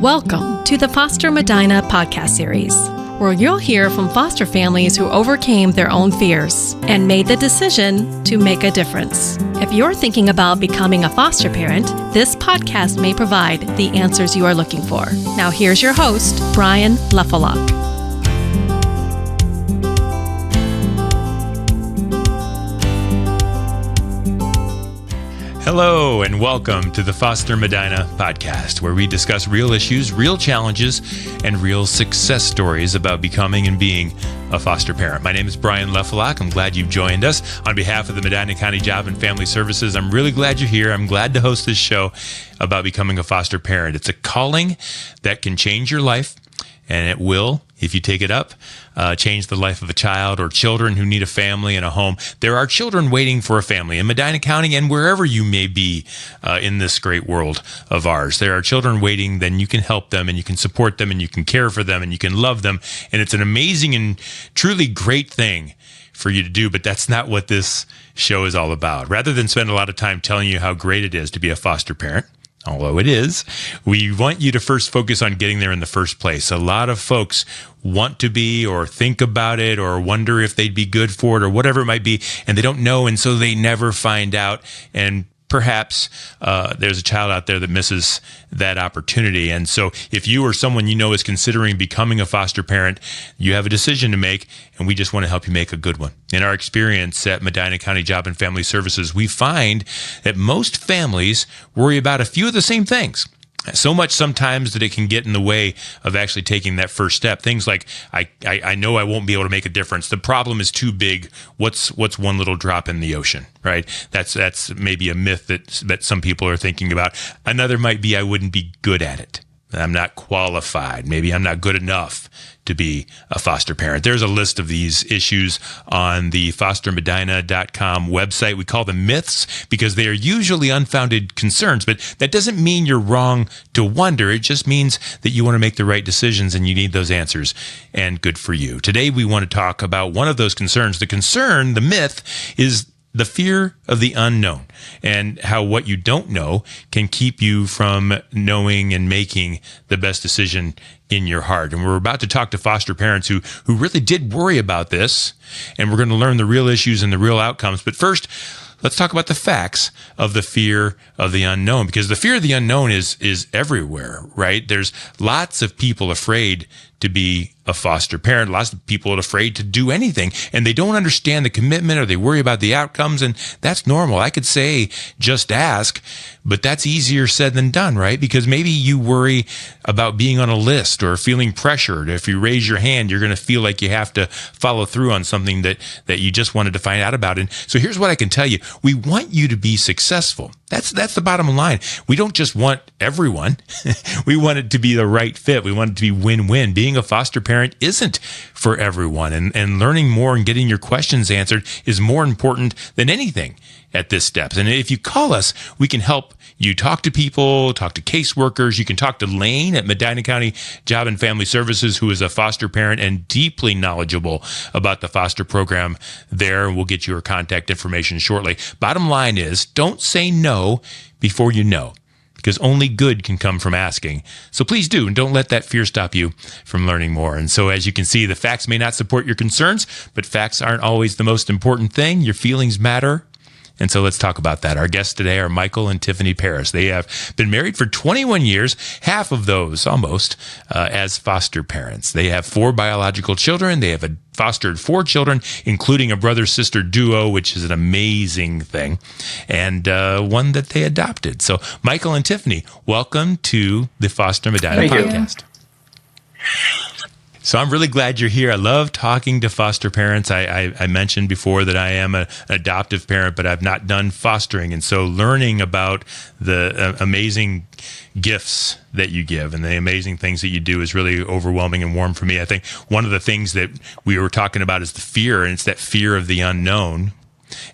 Welcome to the Foster Medina podcast series, where you'll hear from foster families who overcame their own fears and made the decision to make a difference. If you're thinking about becoming a foster parent, this podcast may provide the answers you are looking for. Now here's your host, Bryan Lefelhoc. Hello and welcome to the Foster Medina podcast, where we discuss real issues, real challenges, and real success stories about becoming and being a foster parent. My name is Bryan Lefelhoc. I'm glad you've joined us. On behalf of the Medina County Job and Family Services, I'm really glad you're here. I'm glad to host this show about becoming a foster parent. It's a calling that can change your life, and it will, if you take it up, change the life of a child or children who need a family and a home. There are children waiting for a family in Medina County and wherever you may be in this great world of ours. There are children waiting, then you can help them and you can support them and you can care for them and you can love them. And it's an amazing and truly great thing for you to do, but that's not what this show is all about. Rather than spend a lot of time telling you how great it is to be a foster parent, although it is, we want you to first focus on getting there in the first place. A lot of folks want to be or think about it or wonder if they'd be good for it or whatever it might be, and they don't know, and so they never find out. And perhaps there's a child out there that misses that opportunity. And so if you or someone you know is considering becoming a foster parent, you have a decision to make, and we just want to help you make a good one. In our experience at Medina County Job and Family Services, we find that most families worry about a few of the same things. So much sometimes that it can get in the way of actually taking that first step. Things like, I know I won't be able to make a difference. The problem is too big. What's one little drop in the ocean, right? That's maybe a myth that some people are thinking about. Another might be, I wouldn't be good at it. I'm not qualified. Maybe I'm not good enough to be a foster parent. There's a list of these issues on the fostermedina.com website. We call them myths because they are usually unfounded concerns, but that doesn't mean you're wrong to wonder. It just means that you want to make the right decisions and you need those answers, and good for you. Today, we want to talk about one of those concerns. The concern, the myth, is the fear of the unknown, and how what you don't know can keep you from knowing and making the best decision in your heart. And we're about to talk to foster parents who really did worry about this, and we're going to learn the real issues and the real outcomes. But first, let's talk about the facts of the fear of the unknown, because the fear of the unknown is everywhere, right? There's lots of people afraid to be a foster parent. Lots of people are afraid to do anything, and they don't understand the commitment, or they worry about the outcomes, and that's normal. I could say, just ask, but that's easier said than done, right? Because maybe you worry about being on a list or feeling pressured. If you raise your hand, you're going to feel like you have to follow through on something that you just wanted to find out about. And so here's what I can tell you. We want you to be successful. That's the bottom line. We don't just want everyone. We want it to be the right fit. We want it to be win-win. Being a foster parent isn't for everyone. And learning more and getting your questions answered is more important than anything at this step. And if you call us, we can help you talk to people, talk to caseworkers. You can talk to Lane at Medina County Job and Family Services, who is a foster parent and deeply knowledgeable about the foster program there. We'll get your contact information shortly. Bottom line is, don't say no before you know, because only good can come from asking. So please do, and don't let that fear stop you from learning more. And so as you can see, the facts may not support your concerns, but facts aren't always the most important thing. Your feelings matter. And so let's talk about that. Our guests today are Michael and Tiffany Perris. They have been married for 21 years, half of those almost as foster parents. They have 4 biological children. They have fostered 4 children, including a brother-sister duo, which is an amazing thing, and one that they adopted. So Michael and Tiffany, welcome to the Foster Medina podcast. So I'm really glad you're here. I love talking to foster parents. I mentioned before that I am an adoptive parent, but I've not done fostering. And so learning about the amazing gifts that you give and the amazing things that you do is really overwhelming and warm for me. I think one of the things that we were talking about is the fear, and it's that fear of the unknown.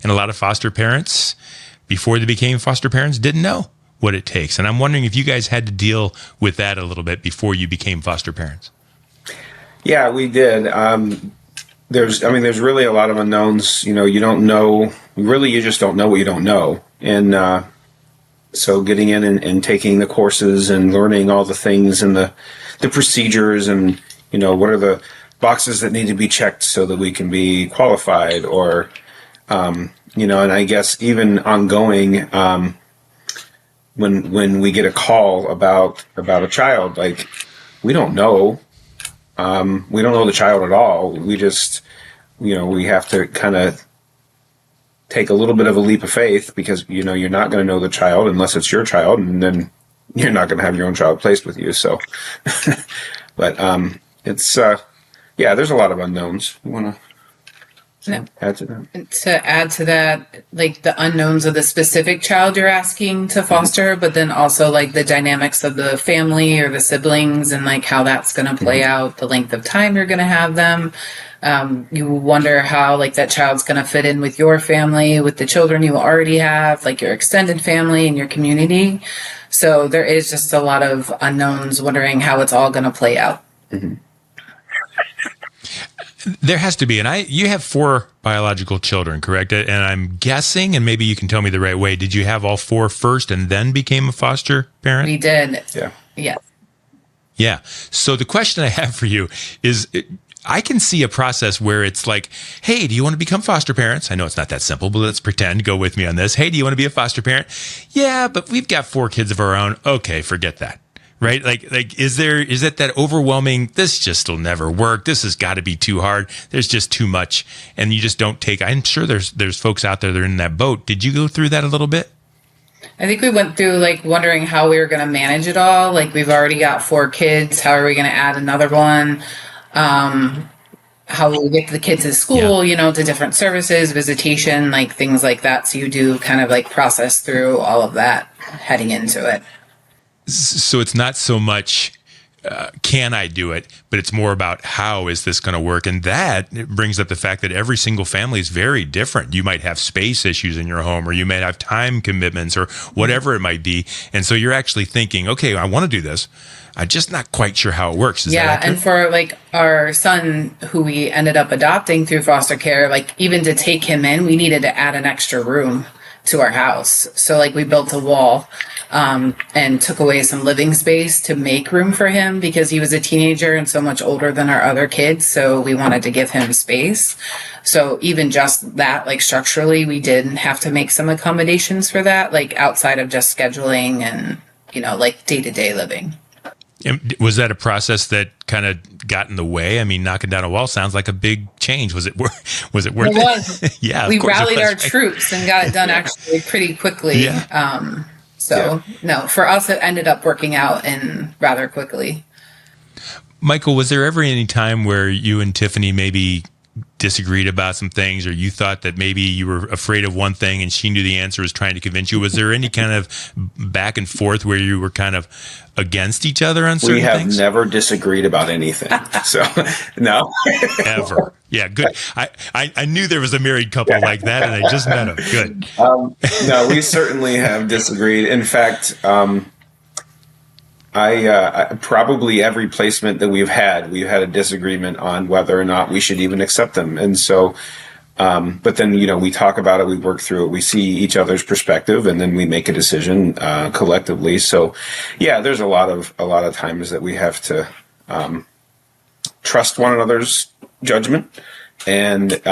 And a lot of foster parents, before they became foster parents, didn't know what it takes. And I'm wondering if you guys had to deal with that a little bit before you became foster parents. Yeah, we did. There's really a lot of unknowns. You don't know. Really, you just don't know what you don't know. And So getting in and taking the courses and learning all the things and the procedures and, what are the boxes that need to be checked so that we can be qualified, or, and I guess even ongoing, when we get a call about a child, like, we don't know the child at all. We just, we have to kind of take a little bit of a leap of faith, because, you're not going to know the child unless it's your child, and then you're not going to have your own child placed with you. So, but, it's, there's a lot of unknowns. You want to add to that? To add to that, like the unknowns of the specific child you're asking to foster, but then also like the dynamics of the family or the siblings, and like how that's going to play out, the length of time you're going to have them. You wonder how like that child's going to fit in with your family, with the children you already have, like your extended family and your community. So there is just a lot of unknowns, wondering how it's all going to play out. Mm-hmm. There has to be, and you have 4 biological children, correct? And I'm guessing, and maybe you can tell me the right way, did you have all 4 first and then became a foster parent? We did. Yeah. Yes. Yeah. So the question I have for you is, I can see a process where it's like, hey, do you want to become foster parents? I know it's not that simple, but let's pretend. Go with me on this. Hey, do you want to be a foster parent? Yeah, but we've got 4 kids of our own. Okay, forget that. Right? Like, is it that overwhelming, this just will never work. This has got to be too hard. There's just too much. And you just don't take, I'm sure there's folks out there that are in that boat. Did you go through that a little bit? I think we went through like wondering how we were going to manage it all. Like, we've already got 4 kids. How are we going to add another one? How will we get the kids to school, to different services, visitation, like things like that. So you do kind of like process through all of that heading into it. So it's not so much, can I do it, but it's more about how is this going to work? And that brings up the fact that every single family is very different. You might have space issues in your home, or you might have time commitments, or whatever it might be. And so you're actually thinking, okay, I want to do this. I'm just not quite sure how it works. Is that accurate? And for like our son, who we ended up adopting through foster care, like even to take him in, we needed to add an extra room to our house. So like we built a wall and took away some living space to make room for him, because he was a teenager and so much older than our other kids. So we wanted to give him space. So even just that, like structurally, we did have to make some accommodations for that, like outside of just scheduling and, like day-to-day living. Was that a process that kind of got in the way? I mean, knocking down a wall sounds like a big change. Was it worth it? It was. Yeah. We rallied our troops and got it done actually pretty quickly. Yeah. No, for us, it ended up working out and rather quickly. Michael, was there ever any time where you and Tiffany maybe disagreed about some things, or you thought that maybe you were afraid of one thing and she knew the answer, was trying to convince you? Was there any kind of back and forth where you were kind of against each other on certain things? We have never disagreed about anything. So, no. Ever. Yeah, good. I knew there was a married couple like that, and I just met them. Good. No, we certainly have disagreed. In fact, I probably every placement that we've had a disagreement on whether or not we should even accept them. And so, but then, we talk about it, we work through it, we see each other's perspective, and then we make a decision, collectively. So yeah, there's a lot of times that we have to, trust one another's judgment. But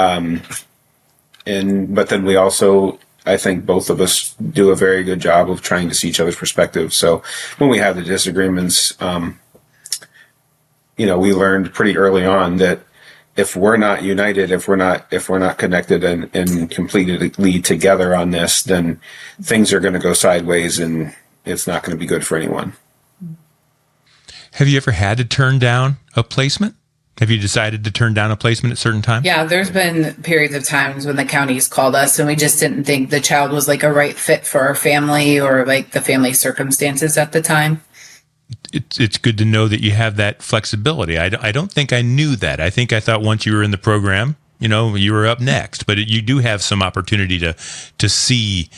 then we also, I think both of us do a very good job of trying to see each other's perspective. So when we have the disagreements, we learned pretty early on that if we're not united, if we're not connected and completely together on this, then things are going to go sideways, and it's not going to be good for anyone. Have you ever had to turn down a placement? Have you decided to turn down a placement at certain times? Yeah, there's been periods of times when the county's called us and we just didn't think the child was like a right fit for our family or like the family circumstances at the time. It's good to know that you have that flexibility. I don't think I knew that. I thought once you were in the program, you were up next. But you do have some opportunity to see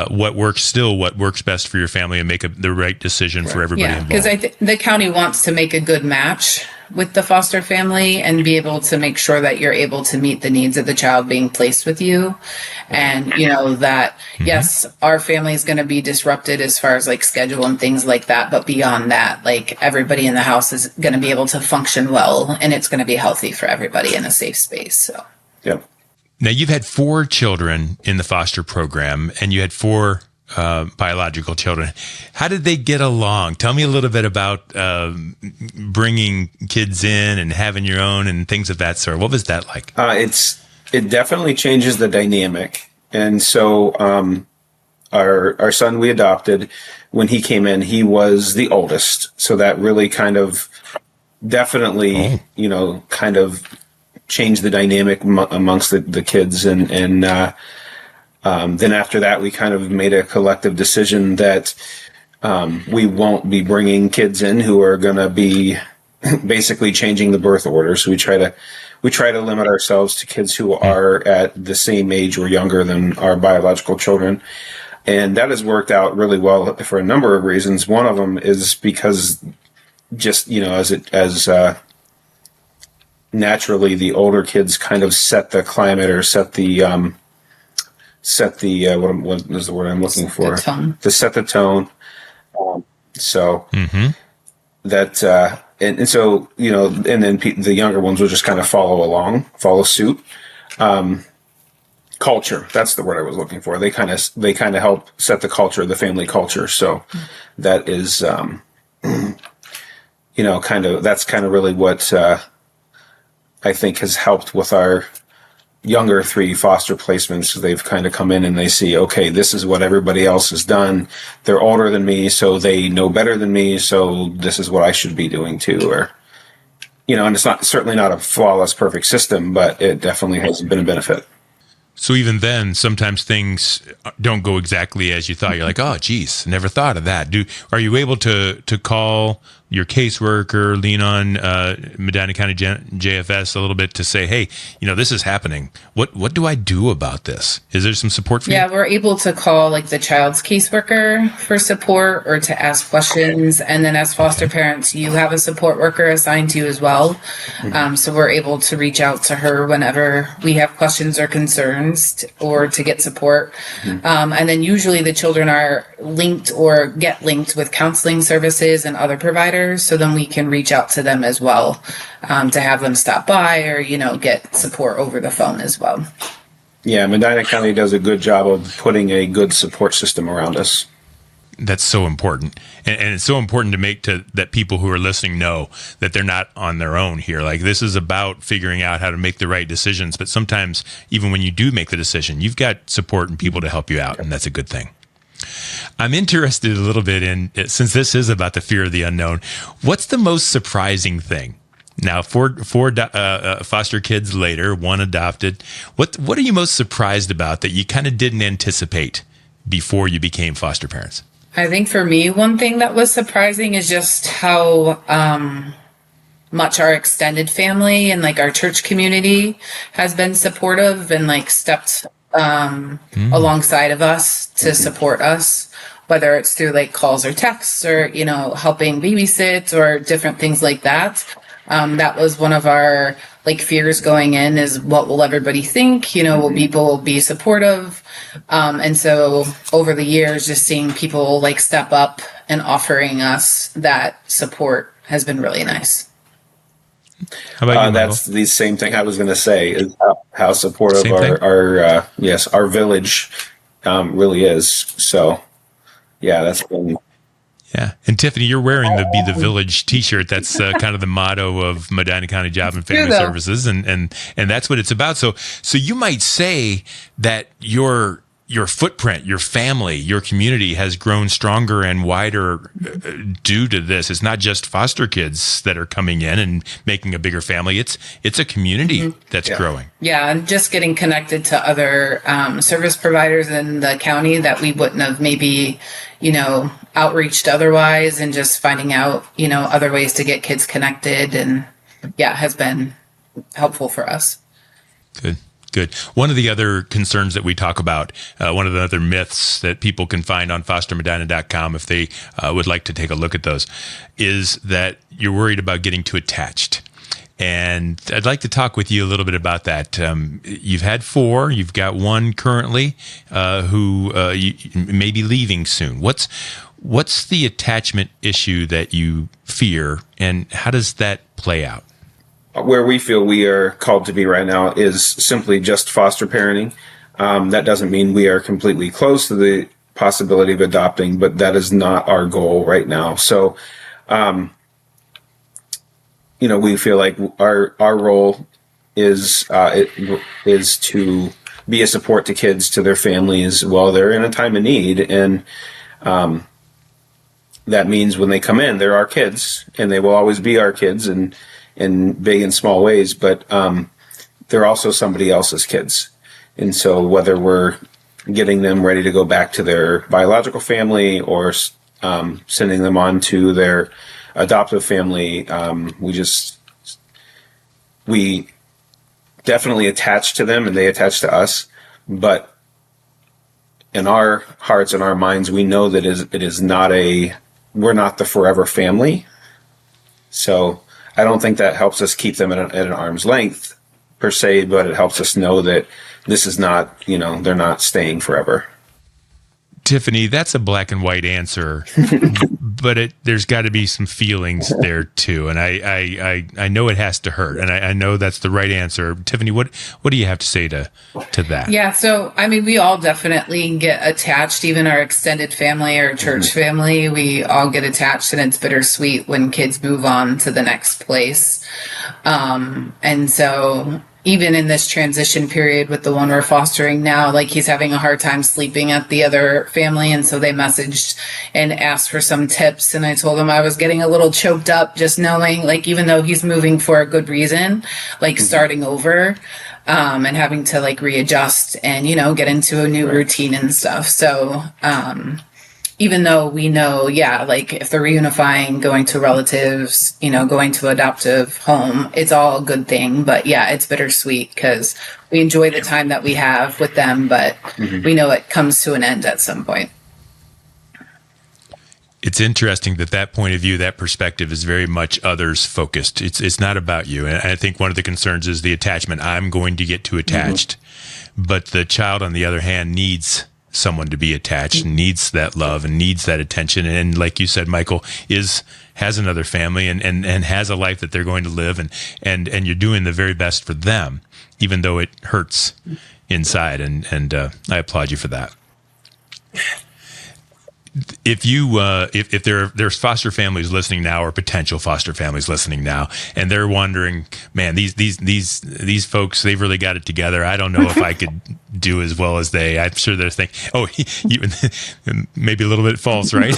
what works best for your family and make the right decision for everybody involved. Because the county wants to make a good match with the foster family and be able to make sure that you're able to meet the needs of the child being placed with you. And, that, yes, our family is going to be disrupted as far as like schedule and things like that. But beyond that, like everybody in the house is going to be able to function well, and it's going to be healthy for everybody in a safe space. So, Yep. Now, you've had 4 children in the foster program, and you had 4 biological children. How did they get along? Tell me a little bit about bringing kids in and having your own and things of that sort. What was that like? It definitely changes the dynamic. And so our son we adopted, when he came in, he was the oldest. So that really kind of definitely, kind of changed the dynamic amongst the kids. And then after that, we kind of made a collective decision that we won't be bringing kids in who are going to be basically changing the birth order. So we try to limit ourselves to kids who are at the same age or younger than our biological children. And that has worked out really well for a number of reasons. One of them is because just, as naturally the older kids kind of set the climate or set the what is the word I'm looking for? The tone. To set the tone. That, and so, and then the younger ones will just kind of follow suit. Culture. That's the word I was looking for. They kind of help set the culture, the family culture. So that is, that's kind of really what, I think has helped with our younger 3 foster placements. They've kind of come in and they see, okay, this is what everybody else has done. They're older than me, so they know better than me. So this is what I should be doing too. Or, and it's certainly not a flawless, perfect system, but it definitely has been a benefit. So even then, sometimes things don't go exactly as you thought. You're like, oh, geez, never thought of that. Are you able to call your caseworker, lean on Medina County JFS a little bit to say, hey, this is happening. What do I do about this? Is there some support for you? Yeah, we're able to call like the child's caseworker for support or to ask questions. And then as foster parents, you have a support worker assigned to you as well. So we're able to reach out to her whenever we have questions or concerns or to get support. And then usually the children are linked or get linked with counseling services and other providers. So then we can reach out to them as well to have them stop by or, get support over the phone as well. Yeah, Medina County does a good job of putting a good support system around us. That's so important. And it's so important to make that people who are listening know that they're not on their own here. Like, this is about figuring out how to make the right decisions. But sometimes, even when you do make the decision, you've got support and people to help you out. And that's a good thing. I'm interested a little bit in, since this is about the fear of the unknown, what's the most surprising thing? Now, four foster kids later, 1 adopted. What are you most surprised about that you kind of didn't anticipate before you became foster parents? I think for me, one thing that was surprising is just how much our extended family and like our church community has been supportive and like stepped alongside of us to support us, whether it's through like calls or texts or, helping babysit or different things like that. That was one of our like fears going in is what will everybody think? Will people be supportive? And so over the years, just seeing people like step up and offering us that support has been really nice. How about you, Michael? That's the same thing I was going to say, is how supportive our village really is. So, yeah, that's been. Yeah. And Tiffany, you're wearing the Be the Village t-shirt. That's kind of the motto of Medina County Job and Family Services. And that's what it's about. So you might say that your footprint, your family, your community has grown stronger and wider due to this. It's not just foster kids that are coming in and making a bigger family. It's a community that's growing. Yeah, and just getting connected to other service providers in the county that we wouldn't have maybe, outreached otherwise, and just finding out, other ways to get kids connected, and has been helpful for us. Good. Good. One of the other concerns that we talk about, one of the other myths that people can find on fostermedina.com if they would like to take a look at those, is that you're worried about getting too attached. And I'd like to talk with you a little bit about that. You've had 4. You've got one currently who you may be leaving soon. What's the attachment issue that you fear, and how does that play out? Where we feel we are called to be right now is simply just foster parenting. That doesn't mean we are completely closed to the possibility of adopting, but that is not our goal right now. So, we feel like our role is to be a support to kids, to their families while they're in a time of need. And that means when they come in, they're our kids, and they will always be our kids in big and small ways, but they're also somebody else's kids. And so whether we're getting them ready to go back to their biological family or sending them on to their adoptive family, we definitely attach to them and they attach to us. But in our hearts and our minds, we know that we're not the forever family. So I don't think that helps us keep them at an arm's length per se, but it helps us know that this is not, they're not staying forever. Tiffany, that's a black and white answer, but there's got to be some feelings there too. And I know it has to hurt, and I know that's the right answer. Tiffany, what do you have to say to that? Yeah. So, we all definitely get attached, even our extended family or church family, we all get attached, and it's bittersweet when kids move on to the next place. And so even in this transition period with the one we're fostering now, like he's having a hard time sleeping at the other family. And so they messaged and asked for some tips. And I told them I was getting a little choked up just knowing, like, even though he's moving for a good reason, like starting over, and having to like readjust and, get into a new routine and stuff. So, even though we know, like if they're reunifying, going to relatives, going to adoptive home, it's all a good thing. But yeah, it's bittersweet because we enjoy the time that we have with them, but we know it comes to an end at some point. It's interesting that point of view, that perspective is very much others focused. It's not about you. And I think one of the concerns is the attachment. I'm going to get too attached, but the child, on the other hand, needs someone to be attached, needs that love and needs that attention. And like you said, Michael has another family and has a life that they're going to live, and you're doing the very best for them, even though it hurts inside. And I applaud you for that. If there's foster families listening now, or potential foster families listening now, and they're wondering, man, these folks, they've really got it together. I don't know if I could do as well as they. I'm sure they're thinking, maybe a little bit false, right?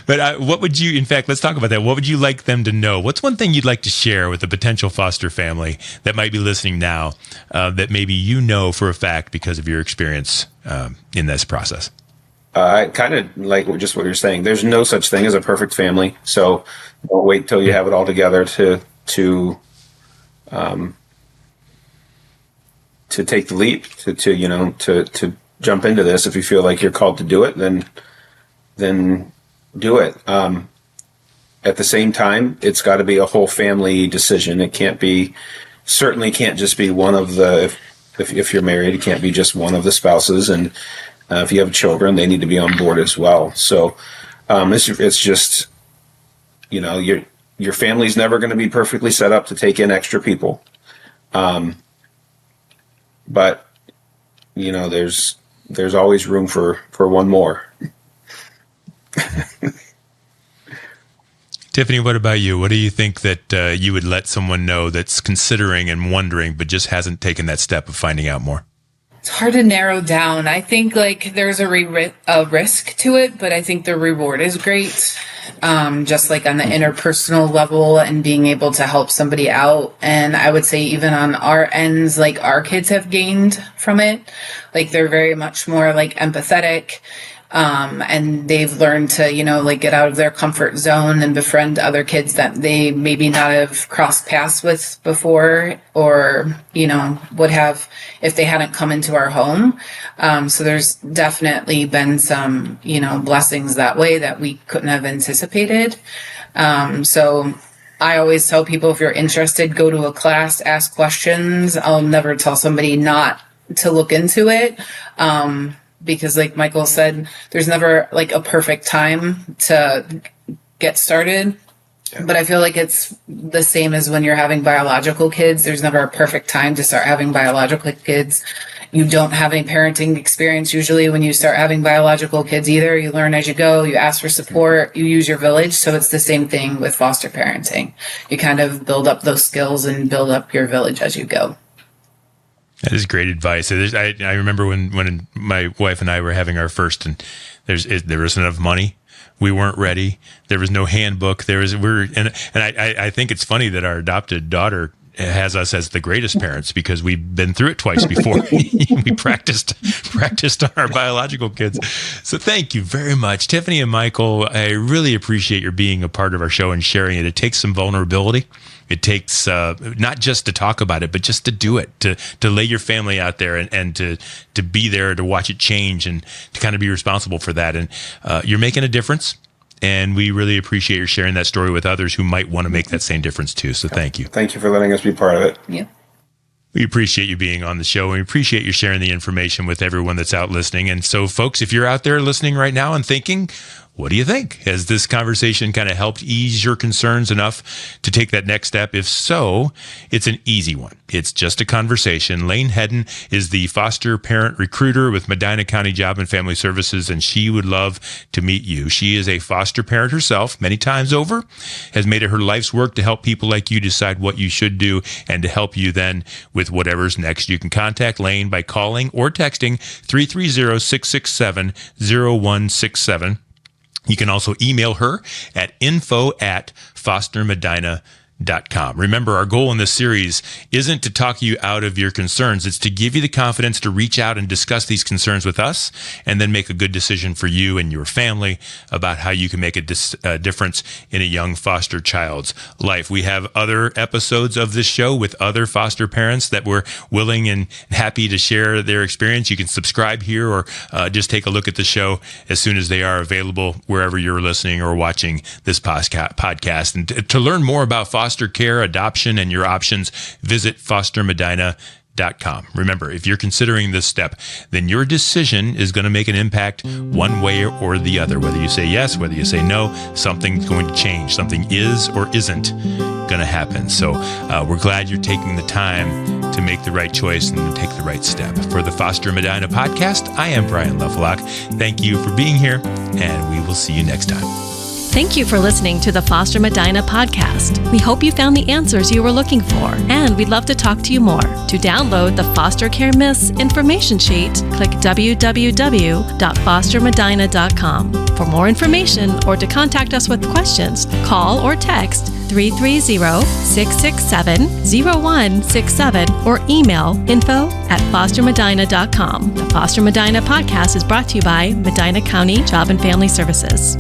But what would you? In fact, let's talk about that. What would you like them to know? What's one thing you'd like to share with a potential foster family that might be listening now, that maybe for a fact because of your experience in this process? I kind of like just what you're saying. There's no such thing as a perfect family, so don't wait till you have it all together to take the leap, to jump into this. If you feel like you're called to do it, then do it. At the same time, it's got to be a whole family decision. It certainly can't just be one of the. If you're married, it can't be just one of the spouses, and if you have children, they need to be on board as well. So it's just, your family's never going to be perfectly set up to take in extra people. But, there's always room for one more. Tiffany, what about you? What do you think that you would let someone know that's considering and wondering, but just hasn't taken that step of finding out more? It's hard to narrow down. I think like there's a risk to it, but I think the reward is great. Just like on the interpersonal level and being able to help somebody out. And I would say even on our ends, like our kids have gained from it. Like they're very much more like empathetic. And they've learned to, get out of their comfort zone and befriend other kids that they maybe not have crossed paths with before, or, would have if they hadn't come into our home. So there's definitely been some, blessings that way that we couldn't have anticipated. So I always tell people, if you're interested, go to a class, ask questions. I'll never tell somebody not to look into it. Because like Michael said, there's never like a perfect time to get started. But I feel like it's the same as when you're having biological kids. There's never a perfect time to start having biological kids. You don't have any parenting experience usually when you start having biological kids either. You learn as you go, you ask for support, you use your village. So it's the same thing with foster parenting. You kind of build up those skills and build up your village as you go. That is great advice. I remember when my wife and I were having our first, and there wasn't enough money. We weren't ready. There was no handbook. I think it's funny that our adopted daughter has us as the greatest parents because we've been through it twice before. We practiced on our biological kids. So thank you very much, Tiffany and Michael. I really appreciate your being a part of our show and sharing it. It takes some vulnerability. It takes not just to talk about it, but just to do it, to lay your family out there and to be there to watch it change and to kind of be responsible for that. And you're making a difference. And we really appreciate your sharing that story with others who might want to make that same difference too. So thank you. Thank you for letting us be part of it. Yeah. We appreciate you being on the show, and we appreciate you sharing the information with everyone that's out listening. And so, folks, if you're out there listening right now and thinking, what do you think? Has this conversation kind of helped ease your concerns enough to take that next step? If so, it's an easy one. It's just a conversation. Lane Hedden is the foster parent recruiter with Medina County Job and Family Services, and she would love to meet you. She is a foster parent herself many times over, has made it her life's work to help people like you decide what you should do and to help you then with whatever's next. You can contact Lane by calling or texting 330-667-0167. You can also email her at info@fostermedina.com. Remember, our goal in this series isn't to talk you out of your concerns. It's to give you the confidence to reach out and discuss these concerns with us and then make a good decision for you and your family about how you can make a difference in a young foster child's life. We have other episodes of this show with other foster parents that were willing and happy to share their experience. You can subscribe here or just take a look at the show as soon as they are available wherever you're listening or watching this podcast. And to learn more about foster care, adoption, and your options, visit fostermedina.com. Remember, if you're considering this step, then your decision is going to make an impact one way or the other. Whether you say yes, whether you say no, something's going to change. Something is or isn't going to happen. So we're glad you're taking the time to make the right choice and to take the right step. For the Foster Medina podcast, I am Bryan Lefelhoc. Thank you for being here, and we will see you next time. Thank you for listening to the Foster Medina podcast. We hope you found the answers you were looking for, and we'd love to talk to you more. To download the Foster Care Myths information sheet, click www.fostermedina.com. For more information or to contact us with questions, call or text 330-667-0167 or email info@fostermedina.com. The Foster Medina podcast is brought to you by Medina County Job and Family Services.